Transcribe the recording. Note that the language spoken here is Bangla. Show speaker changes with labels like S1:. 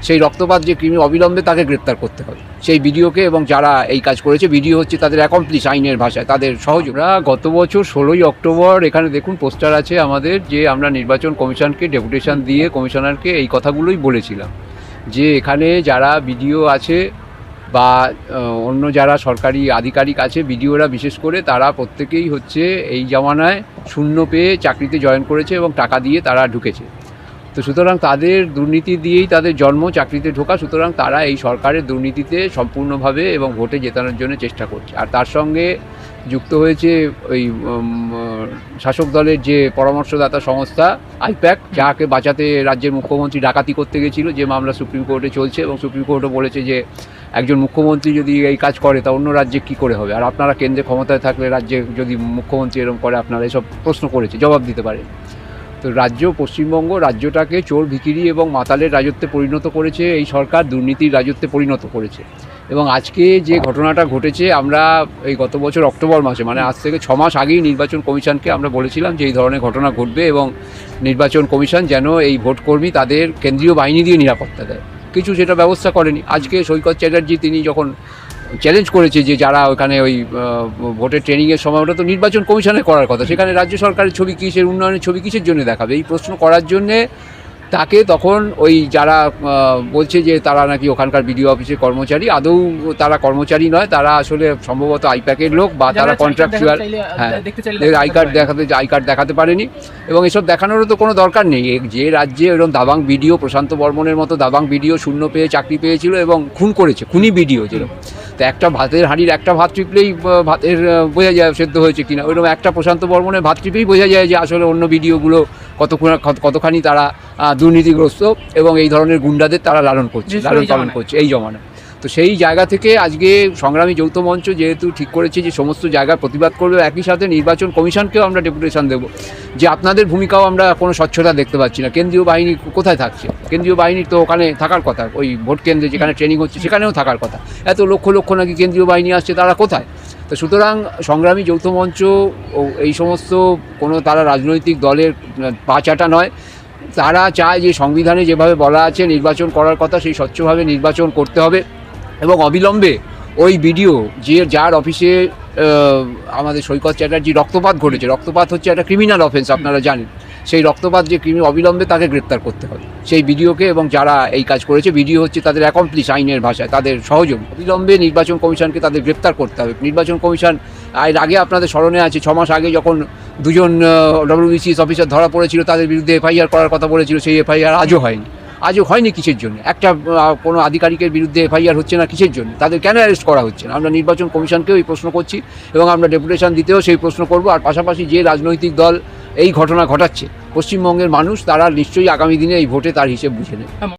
S1: সেই রক্তপাত যে কৃমি অবিলম্বে তাকে গ্রেপ্তার করতে হবে, সেই বিডিওকে এবং যারা এই কাজ করেছে। বিডিও হচ্ছে তাদের অ্যাকমপ্লিশ, আইনের ভাষায় তাদের সহযোগীরা। গত বছর 16ই অক্টোবর এখানে দেখুন পোস্টার আছে আমাদের, যে আমরা নির্বাচন কমিশনকে ডেপুটেশন দিয়ে কমিশনারকে এই কথাগুলোই বলেছিলাম যে এখানে যারা বিডিও আছে বা অন্য যারা সরকারি আধিকারিক আছে, বিডিওরা বিশেষ করে, তারা প্রত্যেকেই হচ্ছে এই জমানায় শূন্য পেয়ে চাকরিতে জয়েন করেছে এবং টাকা দিয়ে তারা ঢুকেছে। তো সুতরাং তাদের দুর্নীতি দিয়েই তাদের জন্ম চাকরিতে ঢোকা, সুতরাং তারা এই সরকারের দুর্নীতিতে সম্পূর্ণভাবে এবং ভোটে জেতানোর জন্য চেষ্টা করছে। আর তার সঙ্গে যুক্ত হয়েছে ওই শাসক দলের যে পরামর্শদাতা সংস্থা আইপ্যাক, যাকে বাঁচাতে রাজ্যের মুখ্যমন্ত্রী ডাকাতি করতে গেছিল, যে মামলা সুপ্রিম কোর্টে চলছে এবং সুপ্রিম কোর্টও বলেছে যে একজন মুখ্যমন্ত্রী যদি এই কাজ করে তা অন্য রাজ্যে কী করে হবে, আর আপনারা কেন্দ্রে ক্ষমতায় থাকলে রাজ্যে যদি মুখ্যমন্ত্রী এরকম করে আপনারা এসব প্রশ্ন করেছে, জবাব দিতে পারেন। তো রাজ্য, পশ্চিমবঙ্গ রাজ্যটাকে চোর ভিখিরি এবং মাতালের রাজত্বে পরিণত করেছে এই সরকার, দুর্নীতির রাজত্বে পরিণত করেছে। এবং আজকে যে ঘটনাটা ঘটেছে, আমরা এই গত বছর অক্টোবর মাসে, মানে আজ থেকে 6 মাস আগেই নির্বাচন কমিশনকে আমরা বলেছিলাম যে এই ধরনের ঘটনা ঘটবে এবং নির্বাচন কমিশন যেন এই ভোটকর্মী তাদের কেন্দ্রীয় বাহিনী দিয়ে নিরাপত্তা দেয়। কিছু সেটা ব্যবস্থা করেনি। আজকে সৈকত চ্যাটার্জি তিনি যখন চ্যালেঞ্জ করেছে যে যারা ওখানে ওই ভোটের ট্রেনিংয়ের সময়, ওটা তো নির্বাচন কমিশনের করার কথা, সেখানে রাজ্য সরকারের ছবি কিসের, উন্নয়নের ছবি কিসের জন্য দেখাবে, এই প্রশ্ন করার জন্যে তাকে তখন ওই যারা বলছে যে তারা নাকি ওখানকার বিডিও অফিসের কর্মচারী, আদৌ তারা কর্মচারী নয়, তারা আসলে সম্ভবত আইপ্যাকের লোক বা তারা কন্ট্রাকচুয়াল। হ্যাঁ, আই কার্ড দেখাতে পারেনি এবং এসব দেখানোরও তো কোনো দরকার নেই। যে রাজ্যে এরকম দাবাং বিডিও, প্রশান্ত বর্মনের মতো দাবাং বিডিও শূন্য পেয়ে চাকরি পেয়েছিল এবং খুন করেছে, খুনি বিডিও যেরকম, তো একটা ভাতের হাঁড়ির একটা ভাত টিপলেই ভাতের বোঝা যায় সেদ্ধ হয়েছে কিনা, ওইরকম একটা প্রশান্ত বর্মনের ভাত টিপেই বোঝা যায় যে আসলে অন্য ভিডিওগুলো কতখানি তারা দুর্নীতিগ্রস্ত এবং এই ধরনের গুন্ডাদের তারা লালন পালন করছে এই জমানায়। তো সেই জায়গা থেকে আজকে সংগ্রামী যৌথ মঞ্চ যেহেতু ঠিক করেছে যে সমস্ত জায়গায় প্রতিবাদ করবে, একই সাথে নির্বাচন কমিশনকেও আমরা ডেপুটেশন দেবো যে আপনাদের ভূমিকাও আমরা কোনো স্বচ্ছতা দেখতে পাচ্ছি না। কেন্দ্রীয় বাহিনী কোথায় থাকছে? কেন্দ্রীয় বাহিনীর তো ওখানে থাকার কথা, ওই ভোট কেন্দ্রে যেখানে ট্রেনিং হচ্ছে সেখানেও থাকার কথা। এত লক্ষ লক্ষ নাকি কেন্দ্রীয় বাহিনী আসছে, তারা কোথায়? তো সুতরাং সংগ্রামী যৌথ মঞ্চ এই সমস্ত কোনো তারা রাজনৈতিক দলের পাচাটা নয়, তারা চায় যে সংবিধানে যেভাবে বলা আছে নির্বাচন করার কথা, সেই স্বচ্ছভাবে নির্বাচন করতে হবে এবং অবিলম্বে ওই বিডিও যার অফিসে আমাদের সৈকত চ্যাটার্জি রক্তপাত ঘটেছে, রক্তপাত হচ্ছে একটা ক্রিমিনাল অফেন্স আপনারা জানেন, সেই রক্তপাত যে অবিলম্বে তাকে গ্রেপ্তার করতে হবে, সেই বিডিওকে এবং যারা এই কাজ করেছে। বিডিও হচ্ছে তাদের অ্যাকমপ্লিশ, আইনের ভাষায় তাদের সহযোগী। অবিলম্বে নির্বাচন কমিশনকে তাদের গ্রেপ্তার করতে হবে। নির্বাচন কমিশন এর আগে আপনাদের স্মরণে আছে 6 মাস আগে যখন দুজন WBCS অফিসার ধরা পড়েছিল, তাদের বিরুদ্ধে FIR করার কথা বলেছিল, সেই FIR আজও হয়নি। কিসের জন্য একটা কোনো আধিকারিকের বিরুদ্ধে FIR হচ্ছে না? কিসের জন্য? তাদের কেন অ্যারেস্ট করা হচ্ছে না? আমরা নির্বাচন কমিশনকেও এই প্রশ্ন করছি এবং আমরা ডেপুটেশন দিতেও সেই প্রশ্ন করব। আর পাশাপাশি যে রাজনৈতিক দল এই ঘটনা ঘটাচ্ছে, পশ্চিমবঙ্গের মানুষ তারা নিশ্চয়ই আগামী দিনে এই ভোটে তার হিসেব বুঝে নেবে।